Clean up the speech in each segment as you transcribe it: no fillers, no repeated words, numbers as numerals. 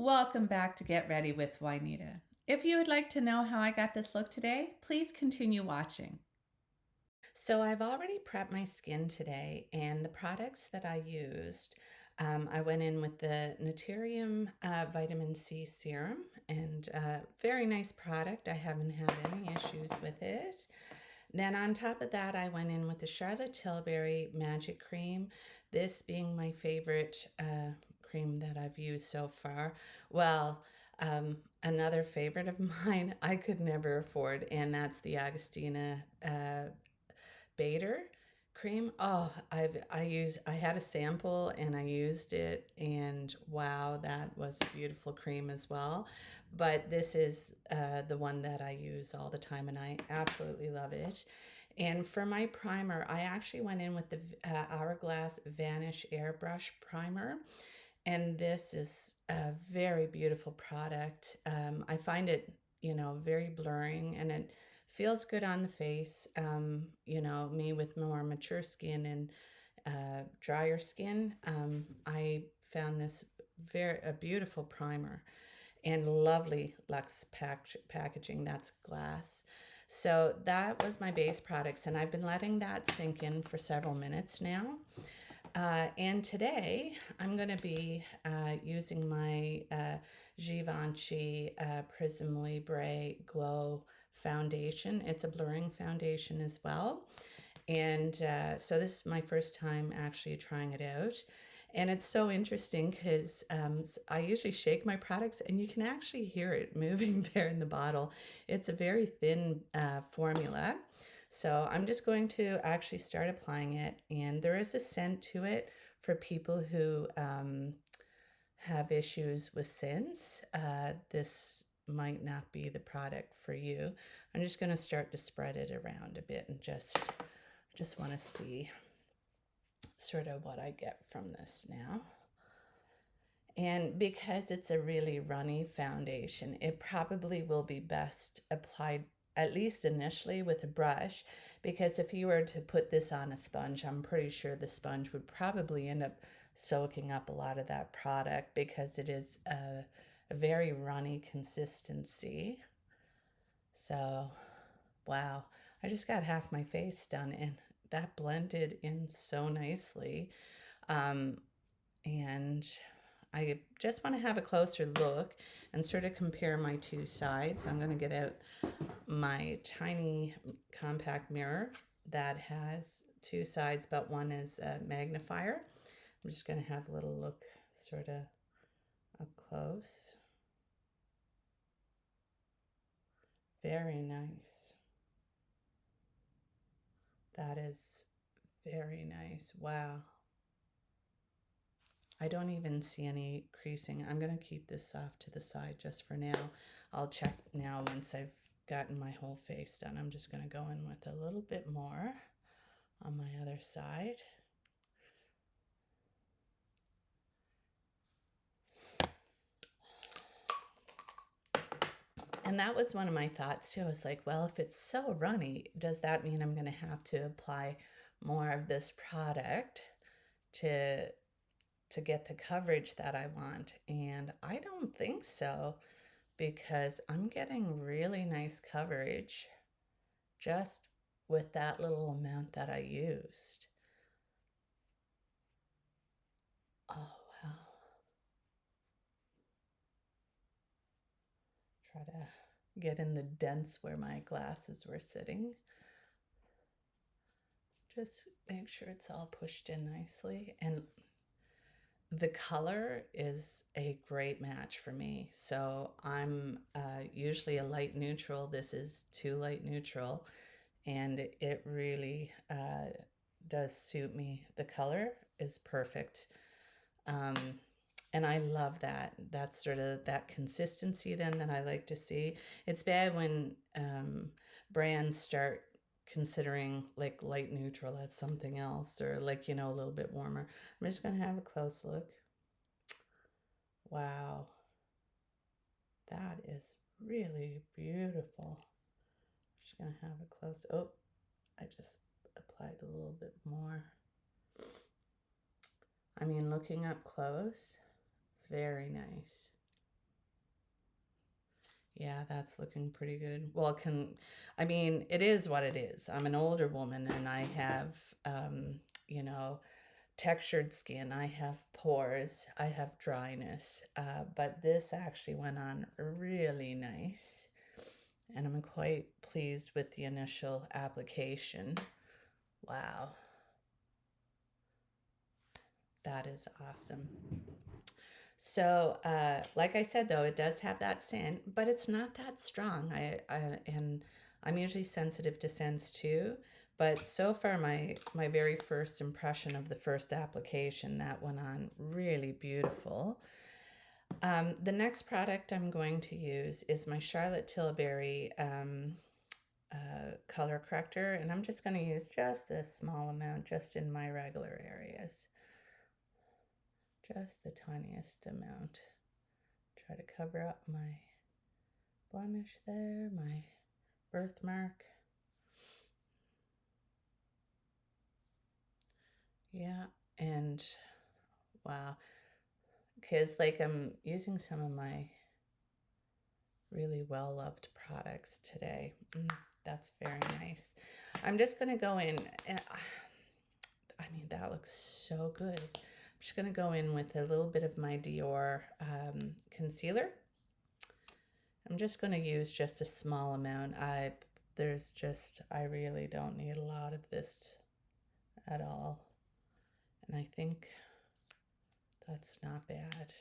Welcome back to Get Ready with Juanita. If you would like to know how I got this look today, please continue watching. So I've already prepped my skin today, and the products that I used, I went in with the Naturium Vitamin C Serum, and very nice product. I haven't had any issues with it. Then on top of that, I went in with the Charlotte Tilbury Magic Cream, this being my favorite cream that I've used so far. Well, another favorite of mine I could never afford, and that's the Augustina Bader cream. Oh, I had a sample and I used it, and wow, that was a beautiful cream as well. But this is the one that I use all the time, and I absolutely love it. And for my primer, I actually went in with the Hourglass Vanish Airbrush Primer, and this is a very beautiful product. I find it, very blurring, and it feels good on the face. Me with more mature skin and drier skin, I found this a beautiful primer and lovely luxe packaging. That's glass. So that was my base products, and I've been letting that sink in for several minutes now. And today I'm going to be using my Givenchy Prisme Libre Glow foundation. It's a blurring foundation as well. And so this is my first time actually trying it out. And it's so interesting because I usually shake my products and you can actually hear it moving there in the bottle. It's a very thin formula. So I'm just going to actually start applying it, and there is a scent to it for people who have issues with scents. This might not be the product for you. I'm just going to start to spread it around a bit and just want to see sort of what I get from this now. And because it's a really runny foundation, it probably will be best applied at least initially with a brush, because if you were to put this on a sponge, I'm pretty sure the sponge would probably end up soaking up a lot of that product because it is a very runny consistency. So, wow, I just got half my face done, and that blended in so nicely. And I just want to have a closer look and sort of compare my two sides. I'm going to get out my tiny compact mirror that has two sides, but one is a magnifier. I'm just going to have a little look sort of up close. Very nice. That is very nice. Wow. I don't even see any creasing. I'm going to keep this off to the side just for now. I'll check now once I've gotten my whole face done. I'm just going to go in with a little bit more on my other side. And that was one of my thoughts too. I was like, well, if it's so runny, does that mean I'm going to have to apply more of this product to get the coverage that I want? And I don't think so, because I'm getting really nice coverage just with that little amount that I used. Oh, wow. Try to get in the dents where my glasses were sitting. Just make sure it's all pushed in nicely. And the color is a great match for me. So I'm usually a light neutral. This is too light neutral, and it really does suit me. The color is perfect. And I love that. That's sort of that consistency then that I like to see. It's bad when brands start considering like light neutral as something else, or like, a little bit warmer. I'm just going to have a close look. Wow. That is really beautiful. Just going to have a close. Oh, I just applied a little bit more. I mean, looking up close, very nice. Yeah, that's looking pretty good. Well, I mean, it is what it is. I'm an older woman and I have, you know, textured skin. I have pores. I have dryness. But this actually went on really nice. And I'm quite pleased with the initial application. Wow. That is awesome. So, like I said, though, it does have that scent, but it's not that strong. And I'm usually sensitive to scents too. But so far, my very first impression of the first application, that went on really beautiful. The next product I'm going to use is my Charlotte Tilbury color corrector, and I'm just going to use just a small amount just in my regular areas. Just the tiniest amount. Try to cover up my blemish there, my birthmark. Yeah, and wow, because like I'm using some of my really well-loved products today. That's very nice. I'm just going to go in, and I mean, that looks so good. I'm just going to go in with a little bit of my Dior concealer. I'm just going to use just a small amount. I really don't need a lot of this at all. And I think that's not bad.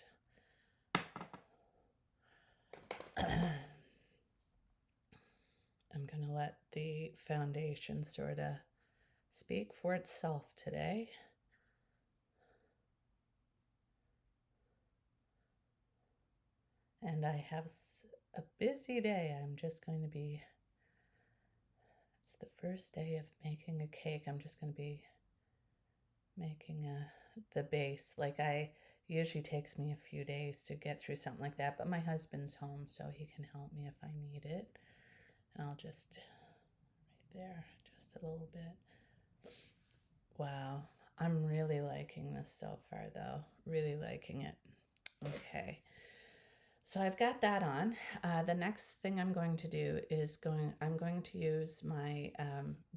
I'm going to let the foundation sort of speak for itself today. And I have a busy day. It's the first day of making a cake. I'm just going to be making the base. Like, usually takes me a few days to get through something like that, but my husband's home, so he can help me if I need it. And I'll just, right there, just a little bit. Wow, I'm really liking this so far, though. Really liking it. Okay. So I've got that on. The next thing I'm going to do is I'm going to use my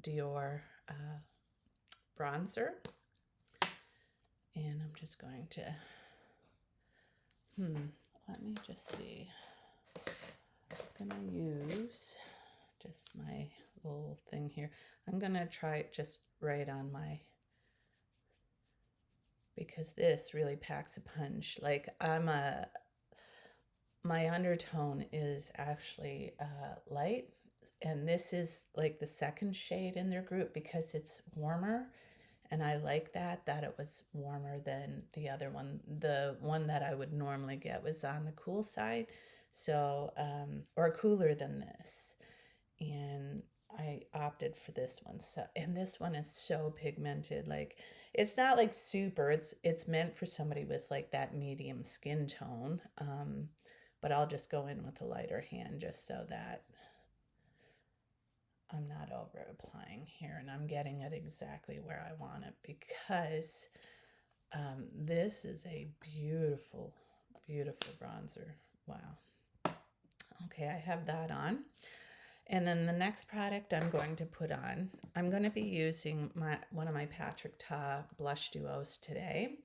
Dior bronzer. And I'm just going to, let me just see. I'm going to use just my little thing here. I'm going to try it just right on because this really packs a punch. Like, my undertone is actually light, and this is like the second shade in their group because it's warmer, and I like that it was warmer than the other one. The one that I would normally get was on the cool side, so or cooler than this, and I opted for this one. So, and this one is so pigmented. Like, it's not like super, it's meant for somebody with like that medium skin tone. But I'll just go in with a lighter hand just so that I'm not over applying here and I'm getting it exactly where I want it, because this is a beautiful, beautiful bronzer. Wow. Okay, I have that on. And then the next product I'm going to put on, I'm going to be using one of my Patrick Ta blush duos today.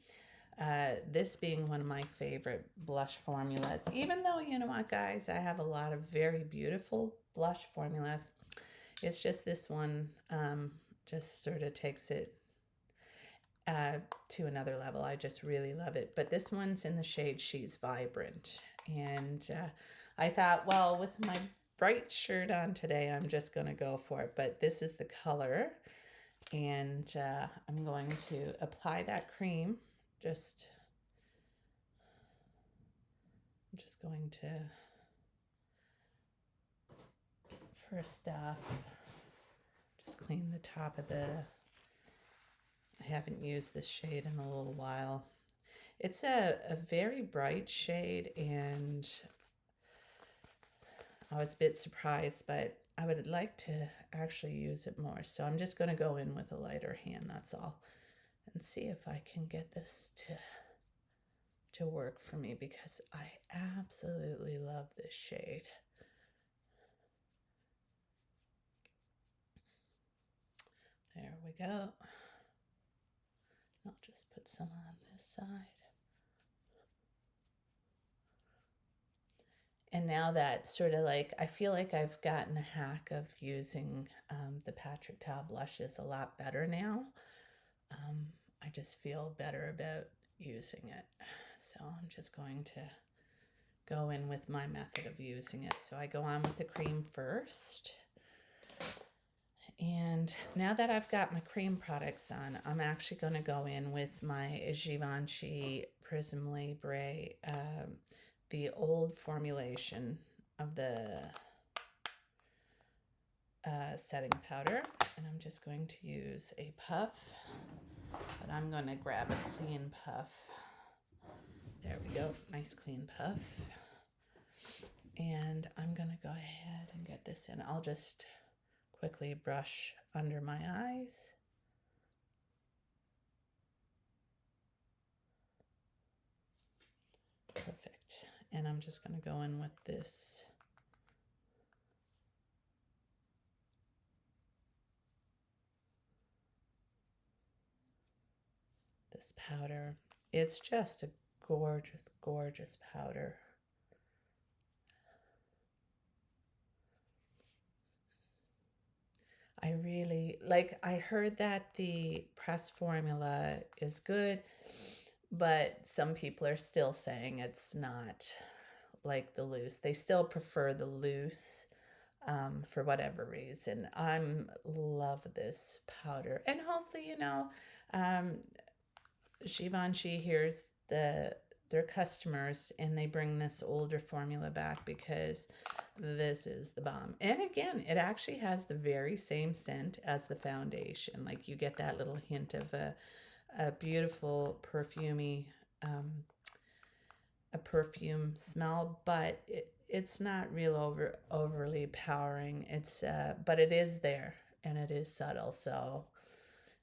This being one of my favorite blush formulas, even though, you know what, guys, I have a lot of very beautiful blush formulas. It's just this one just sort of takes it to another level. I just really love it. But this one's in the shade She's Vibrant. And I thought, well, with my bright shirt on today, I'm just going to go for it. But this is the color. And I'm going to apply that cream. I'm just going to, first off, just clean the top of I haven't used this shade in a little while. It's a very bright shade, and I was a bit surprised, but I would like to actually use it more. So I'm just going to go in with a lighter hand, that's all, and see if I can get this to work for me, because I absolutely love this shade. There we go. I'll just put some on this side. And now that sort of like, I feel like I've gotten the hack of using the Patrick Ta blushes a lot better now. I just feel better about using it. So I'm just going to go in with my method of using it. So I go on with the cream first. And now that I've got my cream products on, I'm actually going to go in with my Givenchy Prisme Libre, the old formulation of the setting powder. And I'm just going to use a puff, but I'm going to grab a clean puff. There we go, nice clean puff. And I'm going to go ahead and get this in. I'll just quickly brush under my eyes. Perfect. And I'm just going to go in with this powder. It's just a gorgeous, gorgeous powder. I really like, I heard that the press formula is good, but some people are still saying it's not like the loose. They still prefer the loose for whatever reason. I love this powder. And hopefully, you know, Givenchy hears their customers and they bring this older formula back, because this is the bomb. And again, it actually has the very same scent as the foundation. Like, you get that little hint of a beautiful perfumey, a perfume smell, but it's not real overly powering. It's but it is there and it is subtle. So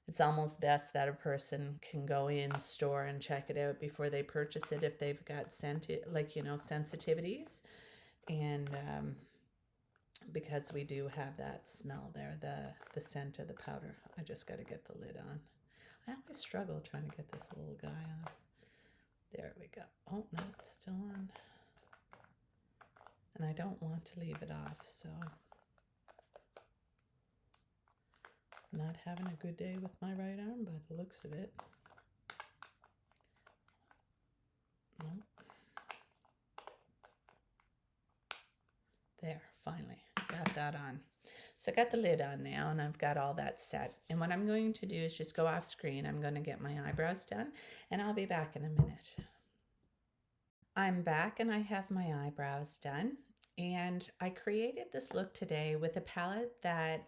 it's almost best that a person can go in store and check it out before they purchase it if they've got sensitivities. And because we do have that smell there, the scent of the powder. I just got to get the lid on. I always struggle trying to get this little guy on. There we go. Oh, no, it's still on. And I don't want to leave it off, so not having a good day with my right arm by the looks of it. Nope. There, finally got that on. So I got the lid on now and I've got all that set. And what I'm going to do is just go off screen. I'm going to get my eyebrows done and I'll be back in a minute. I'm back and I have my eyebrows done. And I created this look today with a palette that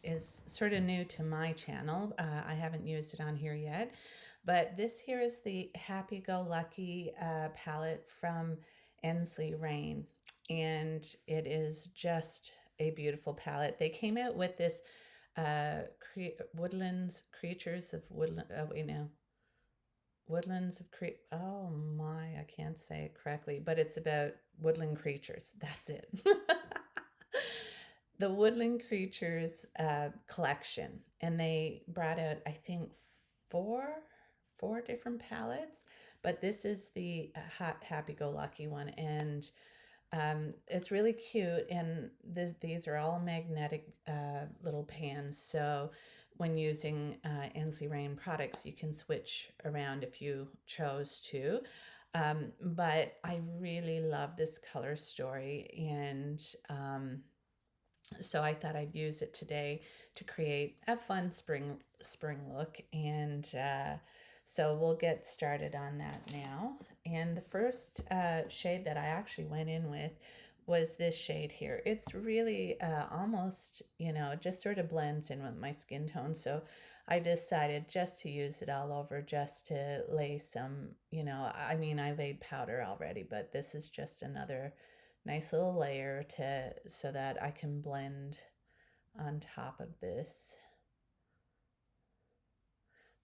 is sort of new to my channel. I haven't used it on here yet, but this here is the Hoppy Go Lucky palette from Ensley Reign. And it is just a beautiful palette. They came out with this Woodlands Creatures of Woodland, Woodlands of oh my, I can't say it correctly, but it's about woodland creatures. That's it. The Woodland Creatures collection. And they brought out, I think, four different palettes, but this is the Hoppy Go Lucky one. And it's really cute. And these are all magnetic little pans. So when using Ensley Reign products, you can switch around if you chose to. But I really love this color story. And so I thought I'd use it today to create a fun spring look. And so we'll get started on that now. And the first shade that I actually went in with was this shade here. It's really almost, just sort of blends in with my skin tone. So I decided just to use it all over, just to lay some, I laid powder already, but this is just another nice little layer so that I can blend on top of this.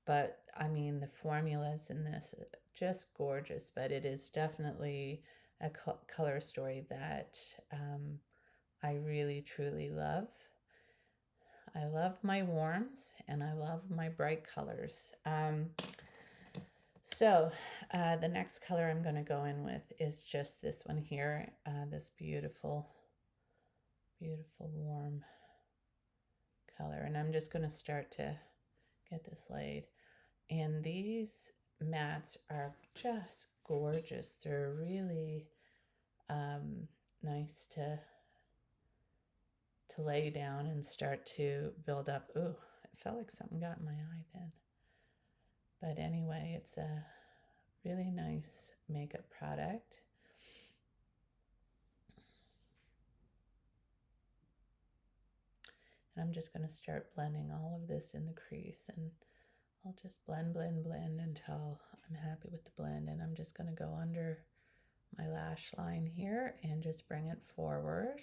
But the formulas in this are just gorgeous, but it is definitely a color story that I really truly love. I love my warms and I love my bright colors. So the next color I'm going to go in with is just this one here, this beautiful, beautiful warm color. And I'm just going to start to get this laid. And these mats are just gorgeous. They're really nice to lay down and start to build up. Ooh, it felt like something got in my eye then. But anyway, it's a really nice makeup product. And I'm just going to start blending all of this in the crease, and I'll just blend, blend, blend until I'm happy with the blend. And I'm just going to go under my lash line here and just bring it forward.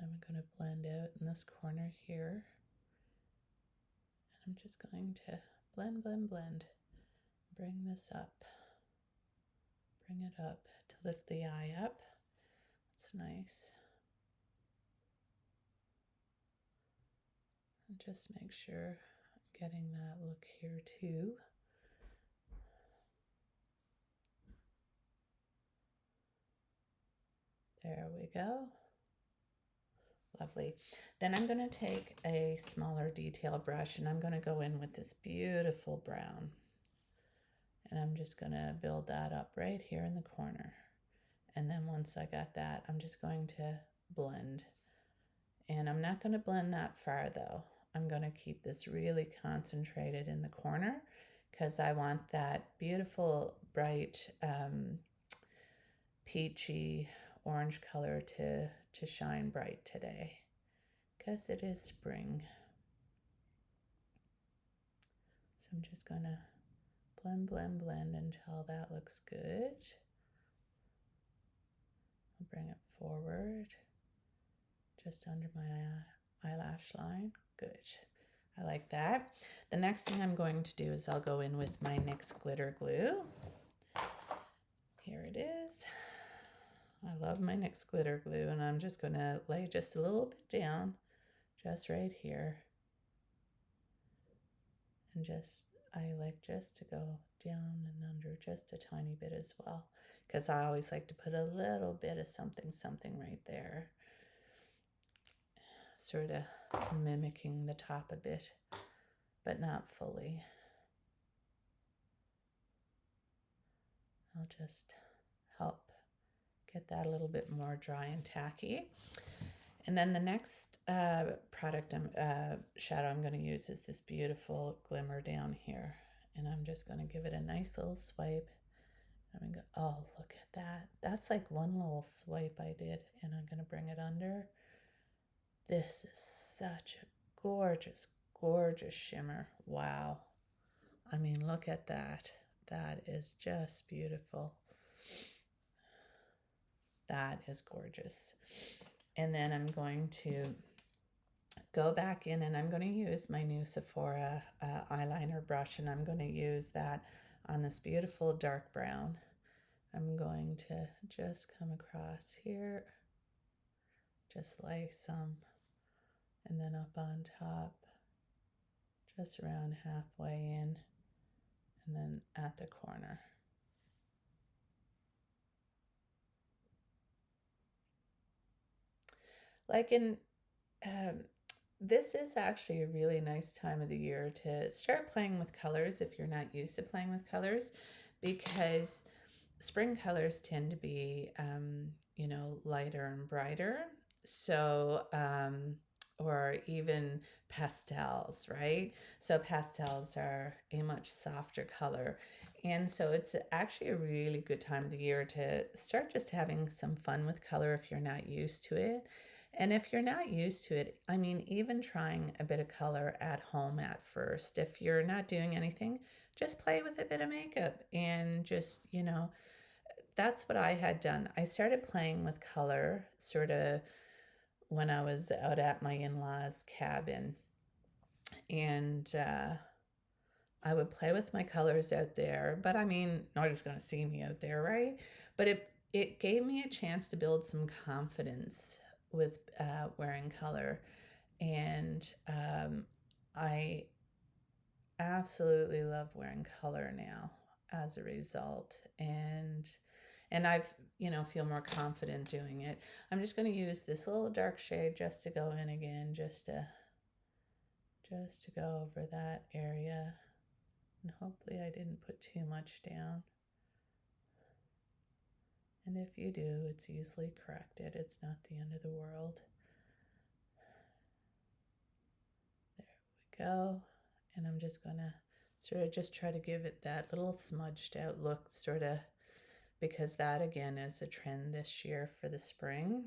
I'm going to blend out in this corner here. And I'm just going to blend, blend, blend. Bring this up. Bring it up to lift the eye up. That's nice. And just make sure I'm getting that look here too. There we go. Lovely. Then I'm going to take a smaller detail brush and I'm going to go in with this beautiful brown. And I'm just going to build that up right here in the corner. And then once I got that, I'm just going to blend. And I'm not going to blend that far though. I'm going to keep this really concentrated in the corner because I want that beautiful, bright, peachy orange color to shine bright today because it is spring. So I'm just going to blend, blend, blend until that looks good. I'll bring it forward just under my eyelash line. Good. I like that. The next thing I'm going to do is I'll go in with my NYX glitter glue. Here it is. I love my NYX glitter glue, and I'm just going to lay just a little bit down, just right here. And I like just to go down and under just a tiny bit as well, because I always like to put a little bit of something, something right there, sort of mimicking the top a bit, but not fully. I'll just help get that a little bit more dry and tacky. And then the next shadow I'm going to use is this beautiful glimmer down here. And I'm just going to give it a nice little swipe. I'm going to go, oh, look at that. That's like one little swipe I did. And I'm going to bring it under. This is such a gorgeous, gorgeous shimmer. Wow. I mean, look at that. That is just beautiful. That is gorgeous. And then I'm going to go back in and I'm going to use my new Sephora eyeliner brush, and I'm going to use that on this beautiful dark brown. I'm going to just come across here, just lay some, and then up on top, just around halfway in, and then at the corner. Like this is actually a really nice time of the year to start playing with colors if you're not used to playing with colors, because spring colors tend to be, lighter and brighter. So, or even pastels, right? So pastels are a much softer color. And so it's actually a really good time of the year to start just having some fun with color if you're not used to it. And if you're not used to it, I mean, even trying a bit of color at home at first, if you're not doing anything, just play with a bit of makeup and just, that's what I had done. I started playing with color sort of when I was out at my in-laws' cabin. And I would play with my colors out there. But I mean, nobody's going to see me out there, right? But it gave me a chance to build some confidence with wearing color. And I absolutely love wearing color now as a result. And I've, feel more confident doing it. I'm just going to use this little dark shade just to go in again, just to go over that area. And hopefully I didn't put too much down. And if you do, it's easily corrected. It's not the end of the world. There we go. And I'm just going to sort of just try to give it that little smudged out look, sort of, because that again is a trend this year for the spring.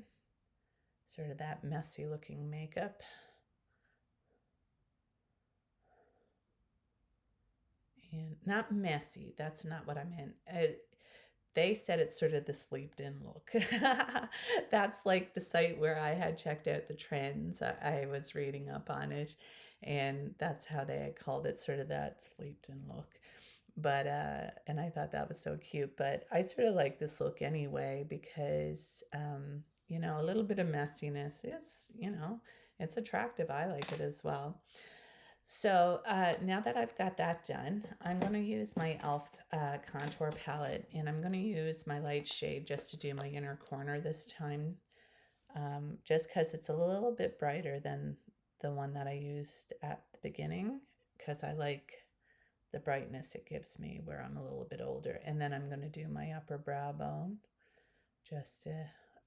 Sort of that messy looking makeup. And not messy, that's not what I meant. They said it's sort of the sleeped in look. That's like the site where I had checked out the trends. I was reading up on it, and that's how they had called it, sort of that sleeped in look. But and I thought that was so cute. But I sort of like this look anyway because a little bit of messiness is, it's attractive. I like it as well. So now that I've got that done, I'm going to use my e.l.f. Contour palette, and I'm going to use my light shade just to do my inner corner this time, just because it's a little bit brighter than the one that I used at the beginning, because I like the brightness it gives me where I'm a little bit older. And then I'm going to do my upper brow bone just to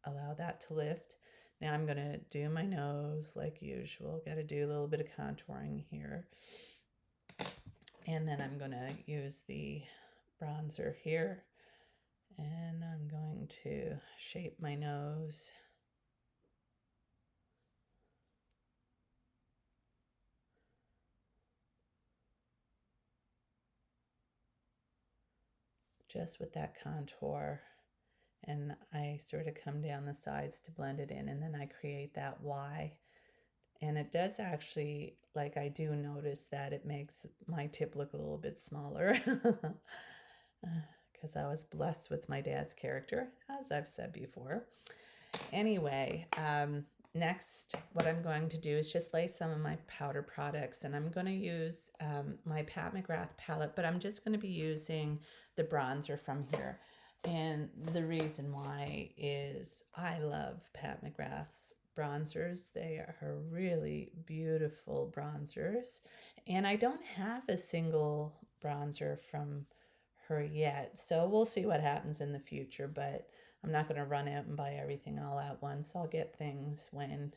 allow that to lift. Now I'm going to do my nose like usual. Got to do a little bit of contouring here. And then I'm going to use the bronzer here. And I'm going to shape my nose. Just with that contour. And I sort of come down the sides to blend it in, and then I create that Y. And it does actually, like, I do notice that it makes my tip look a little bit smaller because I was blessed with my dad's character, as I've said before. Anyway, next, what I'm going to do is just lay some of my powder products, and I'm going to use my Pat McGrath palette, but I'm just going to be using the bronzer from here. And the reason why is I love Pat McGrath's bronzers. They are really beautiful bronzers. And I don't have a single bronzer from her yet. So we'll see what happens in the future, but I'm not going to run out and buy everything all at once. I'll get things when,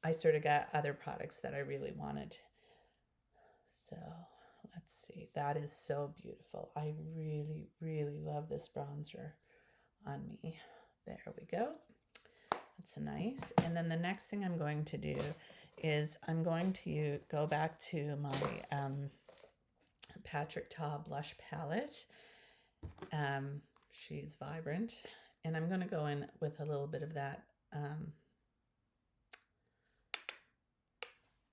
I sort of got other products that I really wanted. So let's see. That is so beautiful. I really, really love this bronzer on me. There we go. That's nice. And then the next thing I'm going to do is I'm going to go back to my Patrick Ta blush palette. She's vibrant. And I'm going to go in with a little bit of that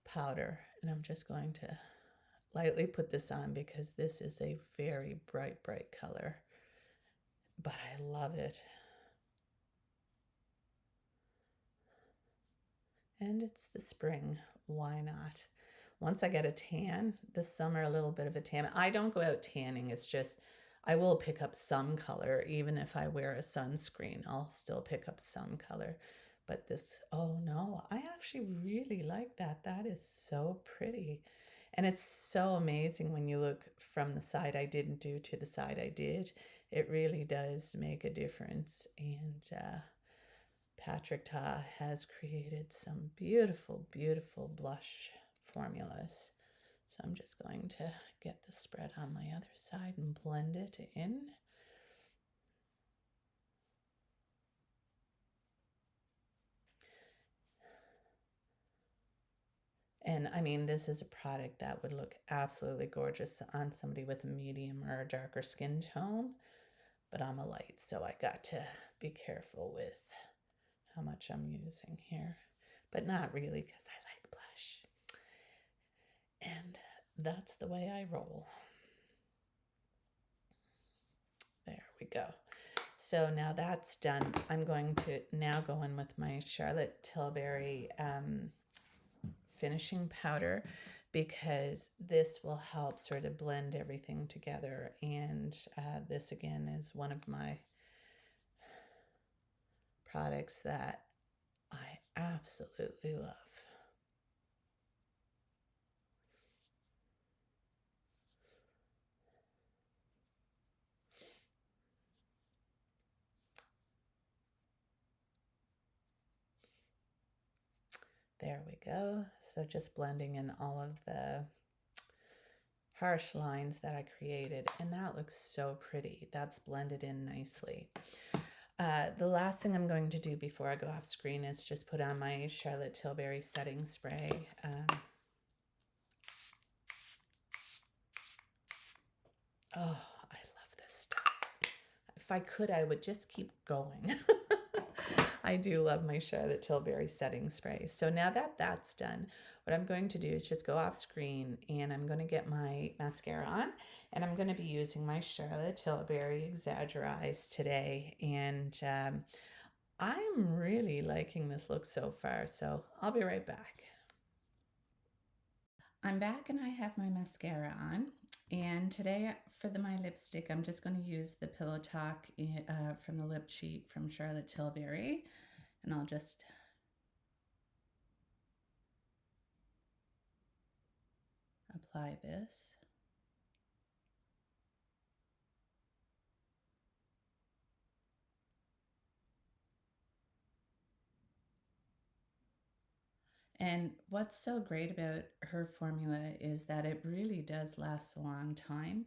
powder. And I'm just going to lightly put this on because this is a very bright, bright color. But I love it. And it's the spring. Why not? Once I get a tan, this summer, a little bit of a tan. I don't go out tanning. It's just, I will pick up some color. Even if I wear a sunscreen, I'll still pick up some color. But this, oh no, I actually really like that. That is so pretty. And it's so amazing when you look from the side I didn't do to the side I did. It really does make a difference. And Patrick Ta has created some beautiful, beautiful blush formulas. So I'm just going to get the spread on my other side and blend it in. And I mean, this is a product that would look absolutely gorgeous on somebody with a medium or a darker skin tone. But I'm a light, so I got to be careful with how much I'm using here. But not really, because I like blush. And that's the way I roll. we go. So now that's done. I'm going to now go in with my Charlotte Tilbury finishing powder, because this will help sort of blend everything together. And this again is one of my products that I absolutely love. There we go. So just blending in all of the harsh lines that I created, and that looks so pretty. That's blended in nicely. The last thing I'm going to do before I go off screen is just put on my Charlotte Tilbury setting spray. Oh, I love this stuff. If I could, I would just keep going. I do love my Charlotte Tilbury setting spray. So now that that's done, what I'm going to do is just go off screen, and I'm going to get my mascara on, and I'm going to be using my Charlotte Tilbury Exaggerize today. And I'm really liking this look so far, so I'll be right back. I'm back and I have my mascara on. And today for my lipstick, I'm just going to use the Pillow Talk from the lip sheet from Charlotte Tilbury. And I'll just apply this. And what's so great about her formula is that it really does last a long time.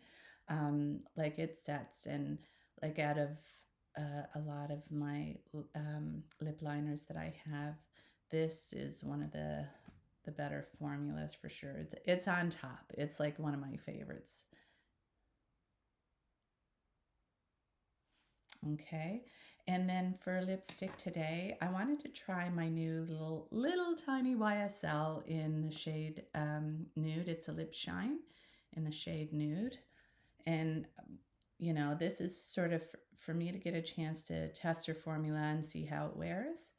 Like it sets, and like out of a lot of my lip liners that I have, this is one of the better formulas for sure. It's on top. It's like one of my favorites. Okay, and then for lipstick today, I wanted to try my new little tiny YSL in the shade Nude. It's a lip shine in the shade Nude. And, you know, this is sort of for me to get a chance to test her formula and see how it wears.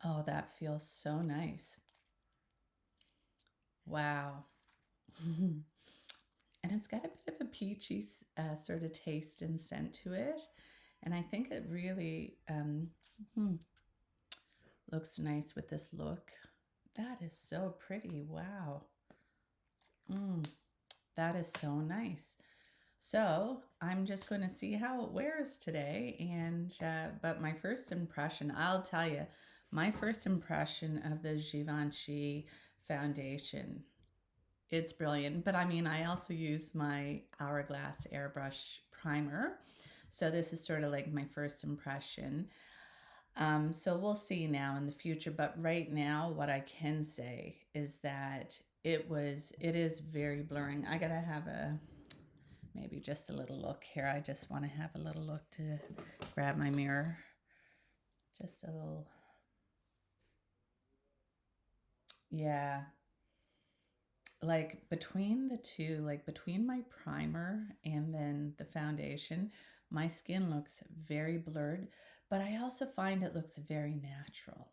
Oh, that feels so nice. Wow. And it's got a bit of a peachy sort of taste and scent to it. And I think it really looks nice with this look. That is so pretty. Wow. That is so nice. So I'm just going to see how it wears today. And but my first impression, I'll tell you, my first impression of the Givenchy foundation, it's brilliant. But I mean, I also use my Hourglass airbrush primer. So this is sort of like my first impression. So we'll see now in the future. But right now, what I can say is that it is very blurring. I gotta have maybe just a little look here. I just want to have a little look to grab my mirror. Just a little. Yeah. Like between the two, like between my primer and then the foundation, my skin looks very blurred, but I also find it looks very natural.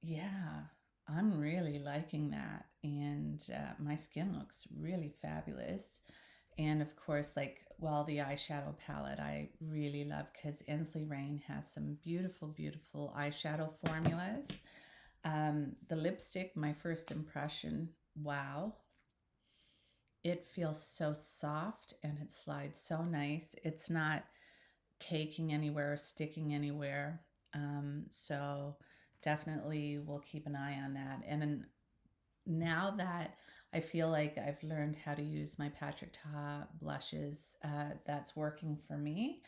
Yeah, I'm really liking that. And my skin looks really fabulous. And of course, like, well, the eyeshadow palette I really love, because Ensley Reign has some beautiful, beautiful eyeshadow formulas. The lipstick, my first impression, wow. It feels so soft and it slides so nice. It's not caking anywhere or sticking anywhere. So definitely we'll keep an eye on that. And now that I feel like I've learned how to use my Patrick Ta blushes, that's working for me.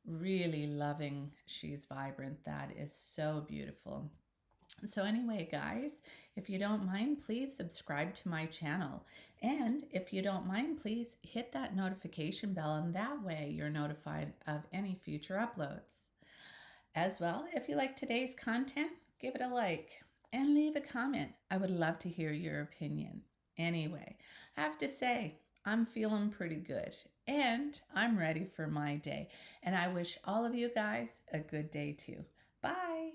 Really loving She's Vibrant. That is so beautiful. So anyway, guys, if you don't mind, please subscribe to my channel. And if you don't mind, please hit that notification bell, and that way you're notified of any future uploads. As well, if you like today's content, give it a like and leave a comment. I would love to hear your opinion. Anyway, I have to say, I'm feeling pretty good and I'm ready for my day. And I wish all of you guys a good day too. Bye.